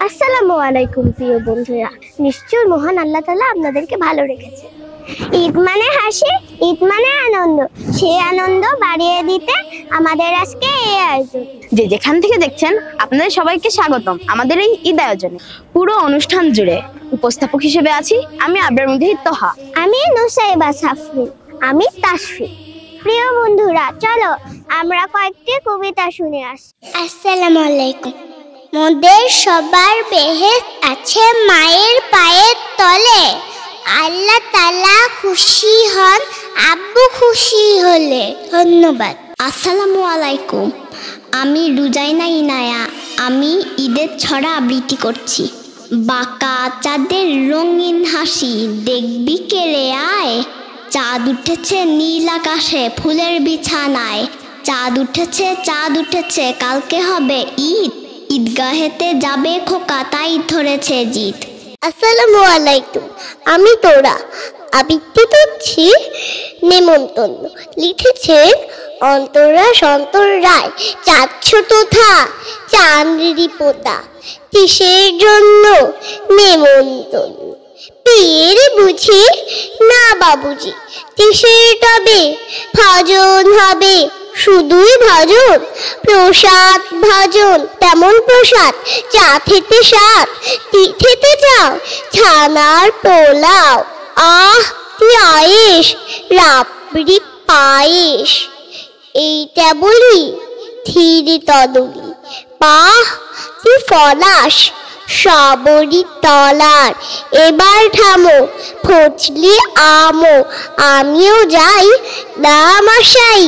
আসসালামু আলাইকুম প্রিয় বন্ধুরা, নিশ্চয় মহান আল্লাহ তাআলা আপনাদেরকে ভালো রেখেছে। ঈদ মানে হাসি, ঈদ মানে আনন্দ, সেই আনন্দ বাড়িয়ে দিতে আমাদের আজকে এই আয়োজন। যে যেখান থেকে দেখছেন আপনাদের সবাইকে স্বাগতম আমাদের এই ঈদ আয়োজনে। পুরো অনুষ্ঠান জুড়ে উপস্থাপক হিসেবে আছি আমি আবরার মধ্যে তোহা, আমি নুসাইবা সাফরিন, আমি তাসফি। প্রিয় বন্ধুরা, চলো আমরা কয়েকটি কবিতা শুনে আসি। আসসালামু আলাইকুম। মোদের সবার বেহেশত আছে মায়ের পায়ের তলে, আল্লাহ তাআলা খুশি হন আব্বু খুশি হলে। ধন্যবাদ। আসসালামু আলাইকুম, আমি রুজাইনা ইনায়া। আমি ঈদের ছড়া আবৃত্তি করছি। বাঁকা চাঁদের রঙিন হাসি দেখবি কেড়ে আয়, চাঁদ উঠেছে নীল আকাশে ফুলের বিছানায়। চাঁদ উঠেছে কালকে হবে ঈদ, ঈদগাহেতে যাবে খোকা তাই ধরেছে জিদ। আসসালামু আলাইকুম, আমি তোরা আবৃত্তি করছি নেমন্তন্ন। লিখেছেন অন্তরা সন্তর রায়। চাঁদ ছোট থা চাঁদরি পোতা, কিসের জন্য নেমন্তন্ন? বিয়ের বুঝি না বাবুজি, কিসের তবে ভজন হবে? শুধুই ভজন, প্রসাদ ভজন তেমন প্রসাদ। চা খেতে স্বাদ, কি খেতে চাও? ছানার পোলাও, আহ কি আয়েশ, রাবড়ি পায়েস। এইটা বলি ধীরে তদলি, বাহ কি ফলাস, সবরি তলার। এবার থামো ফজলি আমো, আমিও যাই দামাশাই।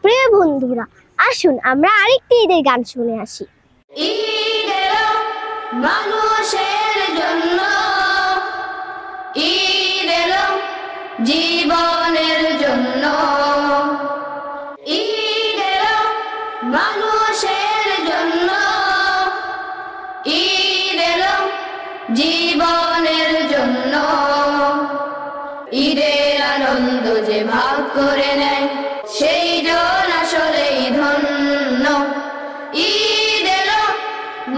প্রিয় বন্ধুরা, আসুন আমরা আরেকটি ঈদের গান শুনে আসি। ঈদ এলো মানুষের জন্য, ঈদ এলো জীবনের জন্য, ঈদ এলো মানুষের জন্য, ঈদ এলো জীবনের জন্য। ঈদের আনন্দ যে ভাগ করে নেয় সেই জন আসলেই ধন্য। ঈদ এলো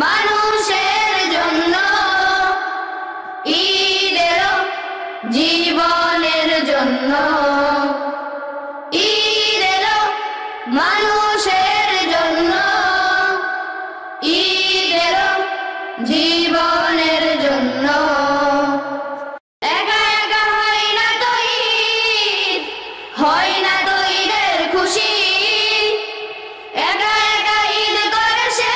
মানুষের জন্য, ঈদ এলো জীবনের জন্য, ঈদ এলো মানুষের জন্য, ঈদ এলো জীবনের জন্য। একা একা হয় না তো ঈদ, হয় না তো ঈদের খুশি। একা একা ঈদ করে সে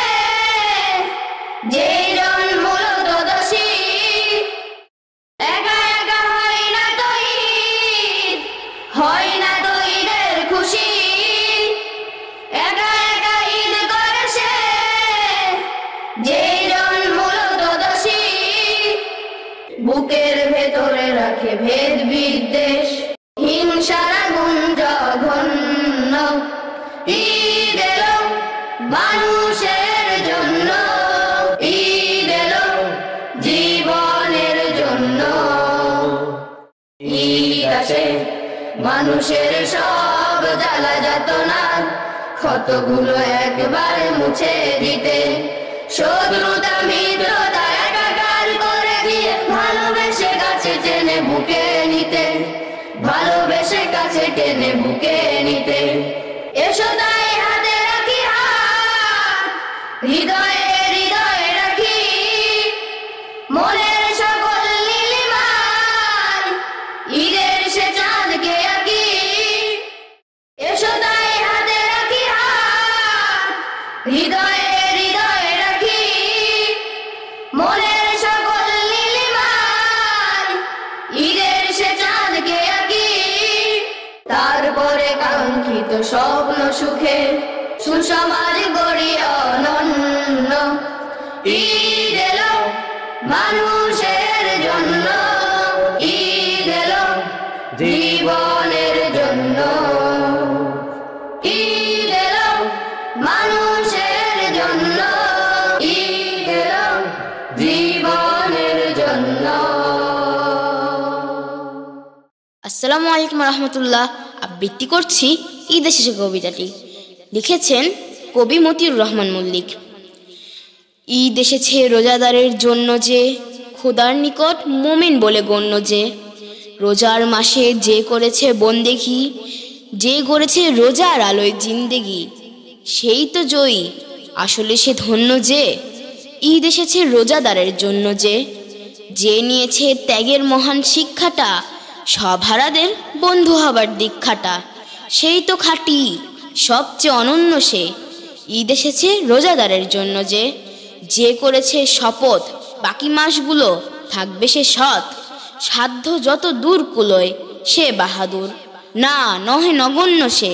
যেজন মূলত দোষী। একা একা হয় না তো ঈদ, হয় না তো ঈদের খুশি। একা একা ঈদ করে সে যেজন মূলত দোষী। বুকের ভেতরে রাখে ভেদ বিদ্বেষ, হিংসার আগুন জঘন্য। ঈদ এলো মানুষের জন্য, ঈদ এলো জীবনের জন্য। ঈদ আসে মানুষের সব জ্বালা যাতনা, ক্ষতগুলো একবারে মুছে দিতে। শত্রুতা মিত্রতা একাকার করে দিয়ে ভালোবেসে কাছে টেনে বুকে নিতে, ভালোবেসে কাছে টেনে বুকে নিতে। এসো তাই হাতে রাখি হাত, হৃদয়ে হৃদয়ে রাখি মনের সকল নীলিমায়, ঈদের সে চাঁদকে আঁকি। এসো তাই হাতে রাখি হাত, হৃদয়ে হৃদয়ে রাখি মনের সকল নীলিমায়, ঈদের সে চাঁদকে আঁকি। তারপরে কাঙ্ক্ষিত স্বপ্ন সুখে সুসমাজ গড়ি অনন্য। ঈদ এলো মানুষের জন্য, ঈদ এলো জীবনের জন্য, ঈদ এলো মানুষের জন্য, ঈদ এলো জীবনের জন্য। আসসালামু আলাইকুম রহমতুল্লাহ। আবৃত্তি করছি ঈদের শেষে কবিতাটি। লিখেছেন কবি মতিউর রহমান মল্লিক। ঈদ এসেছে রোজাদারের জন্য যে, খোদার নিকট মুমিন বলে গণ্য যে। রোজার মাসে যে করেছে বন্দেগী, যে গড়েছে রোজার আলোয় জিন্দেগি, সেই তো জয়ী, আসলে সে ধন্য যে। ঈদ এসেছে রোজাদারের জন্য যে, যে নিয়েছে ত্যাগের মহান শিক্ষাটা, সব হারাদের বন্ধু হবার দীক্ষাটা, সেই তো খাঁটি, সবচেয়ে অনন্য সে। ঈদ এসেছে রোজাদারের জন্য যে, যে করেছে শপথ বাকি মাসগুলো থাকবে সে সৎ, সাধ্য যত দূর কুলোয় সে বাহাদুর, না নহে নগণ্য সে।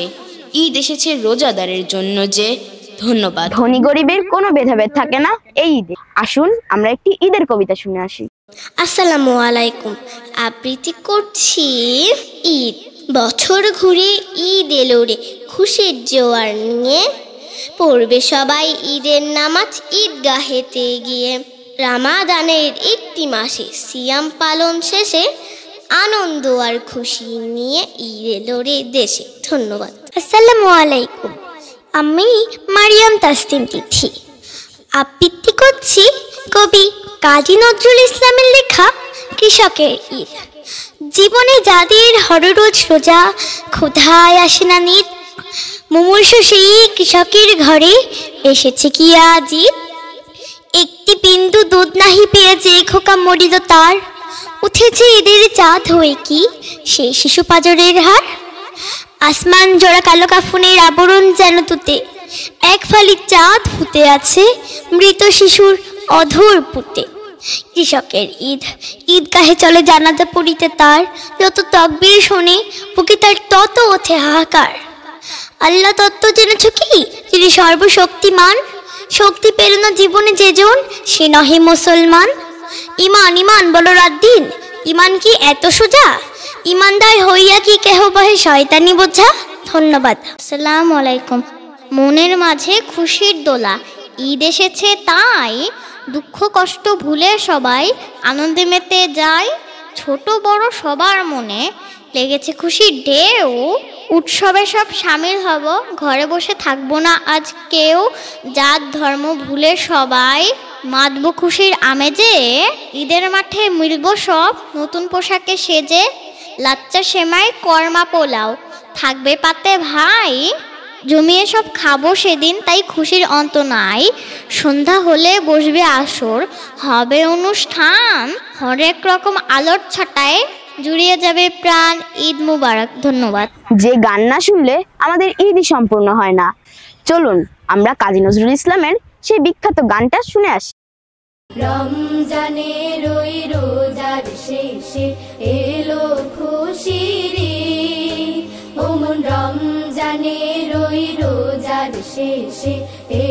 ঈদ এসেছে রোজাদারের জন্য যে। ধন্যবাদ। ধনী গরিবের কোনো ভেদাভেদ থাকে না এই ঈদে। আসুন আমরা একটি ঈদের কবিতা শুনে আসি। আসসালামু আলাইকুম। আবৃত্তি করছি ঈদ। বছর ঘুরে ঈদ এলো রে, খুশির জোয়ার নিয়ে পড়বে সবাই ঈদের নামাজ ঈদগাহেতে গিয়ে। রামাদানের একটি মাসে সিয়াম পালন শেষে আনন্দ আর খুশি নিয়ে ঈদ এলো রে দেশে। ধন্যবাদ। আসসালামু আলাইকুম। আমি মারিয়াম তাসলিম তিথি। আবৃত্তি করছি কবি কাজী নজরুল ইসলামের লেখা কৃষকের ঈদ। জীবনে যাদের হররোজ রোজা, ক্ষুধায় আসে না নিত, মুমূর্ষু সেই কৃষকের ঘরে এসেছে কি আজ ঈদ। একটি বিন্দু দুধ নাহি পেয়ে যে খোকা মরিল তার, উঠেছে ঈদের চাঁদ হয়ে কি সেই শিশু পাজরের হার। আসমান জোড়া কালো কাফনের আবরণ যেন তুতে, এক ফালি চাঁদ ফুটে আছে মৃত শিশুর অধর পুঁতে। কৃষকের ঈদ, ঈদগাহে চলে জানাজা পড়িতে তার, যত তকবীর শোনে বুকে তার তত ওঠে হাহাকার। আল্লাহ তত্ত্ব জেনেছ কি, যিনি সর্বশক্তিমান, শক্তি পেল না জীবনে যেজন সে নহে মুসলমান। ইমান ইমান বলো রাত দিন, ইমান কি এত সোজা, ইমানদার হইয়া কি কেহ বহে শয়তানি বোঝা। ধন্যবাদ। আসসালামু আলাইকুম। মনের মাঝে খুশির দোলা, ঈদ এসেছে তাই দুঃখ কষ্ট ভুলে সবাই আনন্দে মেতে যায়। ছোট বড় সবার মনে লেগেছে খুশির ঢেউ, উৎসবে সব সামিল হব, ঘরে বসে থাকবো না আজ কেউ। জাত ধর্ম ভুলে সবাই মাতব খুশির আমেজে, ঈদের মাঠে মিলব সব নতুন পোশাকে সেজে। লাচ্চা সেমাই কর্মা পোলাও থাকবে পাতে ভাই, জমিয়ে সব খাবো সেদিন তাই খুশির অন্ত নাই। সন্ধ্যা হলে বসবে আসর, হবে অনুষ্ঠান, হরেক রকম আলোর ছাটায় জুড়িয়ে যাবে প্রাণ। ঈদ মুবারক। ধন্যবাদ। যে গান না শুনলে আমাদের ঈদই সম্পূর্ণ হয় না। চলুন আমরা কাজী নজরুল ইসলামের সেই বিখ্যাত গানটা শুনে আসি। রমজানের ওই রোজার শেষে এলো খুশির ঈদ, ও মন রমজানের ওই রোজার শেষে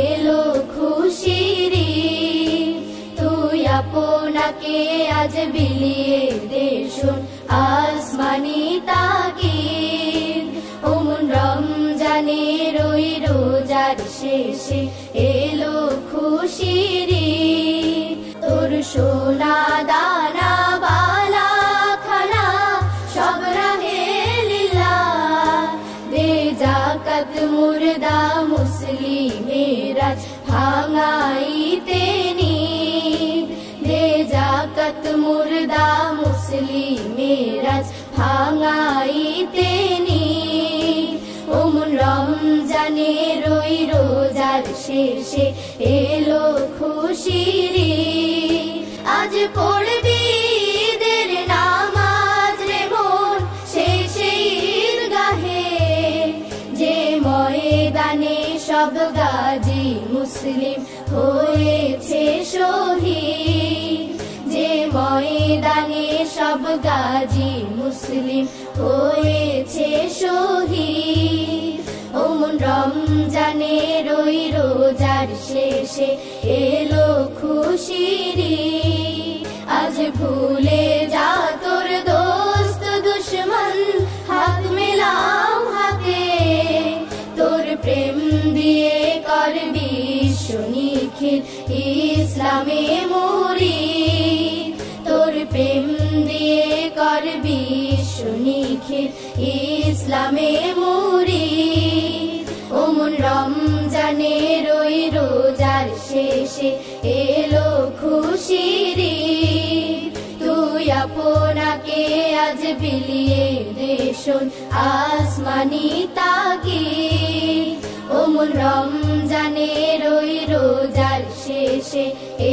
এলো খুশির ঈদ। তুই আপনাকে আজ বিলিয়ে দে শোন আসমানি তাকিদ, ও মন রমজানের ওই রোজার শেষে এলো খুশির ঈদ। তোর সোনা দানা বালা খানা সব রাহে লিল্লাহ, দে যাকাত মুর্দা মুসলিমেরা ভাঙাইতে নিদ, দে যাকাত মুর্দা মুসলিমেরা ভাঙাইতে নিদ। ও মন রমজানের ওই রোজার শেষে এলো খুশির ঈদ। আজ পড়বি ঈদের নামাজ রে মন শেষে ঈদগাহে, যে ময়দানে সব গাজী মুসলিম হয়েছে শহীদ, যে ময়দানে সব গাজী মুসলিম হয়েছে শহীদ। ও মন রমজানের ওই রোজার শেষে এলো খুশির ঈদ। আজ ভুলে যা তোর দোস্ত দুশ্মন, হাত মেলাও হাতে, তোর প্রেম দিয়ে করবি নিখিল ইসলামে মুরিদ, তোর প্রেম দিয়ে করবি নিখিল ইসলামে মুরিদ। ও মন রমজানের ওই রোজার শেষে এলো খুশির ঈদ। তুই আপনাকে আজ বিলিয়ে দে শোন আসমানি তাগিদ। ও মন রমজানের ওই রোজার শেষে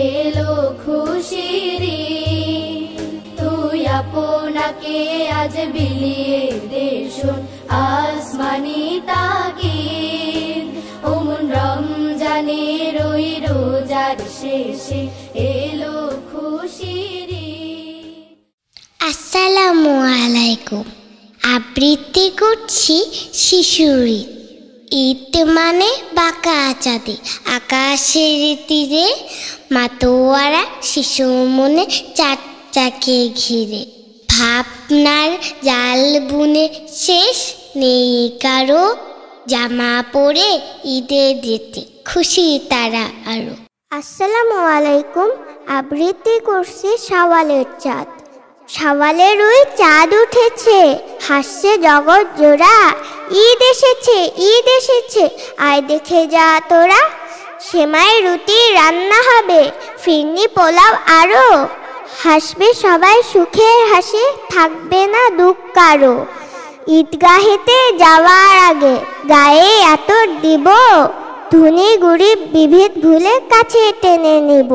এলো খুশির ঈদ। তুই আপনাকে আজ বিলিয়ে দে শোন আসমানি তাগিদ। ও মন রমজানের ওই রোজার শেষে এলো খুশির ঈদ। আসসালামু আলাইকুম। আবৃত্তি করছি শিশুর ঈদ। ঈদ মানে বাঁকা চাঁদে আকাশের তীরে মাতোয়ারা শিশু মনে চাঁদটাকে ঘিরে। ভাবনার জাল বুনে শেষ নেই কারো, জামা পরে ঈদে যেতে খুশি তারা আরো। আসসালামু আলাইকুম। আবৃত্তি করছি শাওয়ালের চাঁদ। শাওয়ালের ওই চাঁদ উঠেছে, হাসছে জগৎ জোড়া। ঈদ এসেছে, ঈদ এসেছে, আয় দেখে যা তোরা। সেমাই রুটি রান্না হবে, ফিরনি পোলাও আরো। হাসবে সবাই সুখের হাসি, থাকবে না দুঃখ কারো। ঈদগাহেতে যাওয়ার আগে গায়ে আতর দিব, ধনী গরিব বিভেদ ভুলে কাছে টেনে নিব।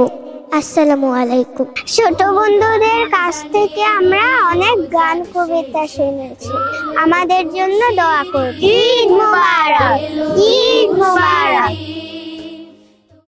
আসসালামু আলাইকুম। ছোট বন্ধুদের কাছ থেকে আমরা অনেক গান কবিতা শুনেছি, আমাদের জন্য দোয়া করুন। ঈদ মুবারক, ঈদ মুবারক।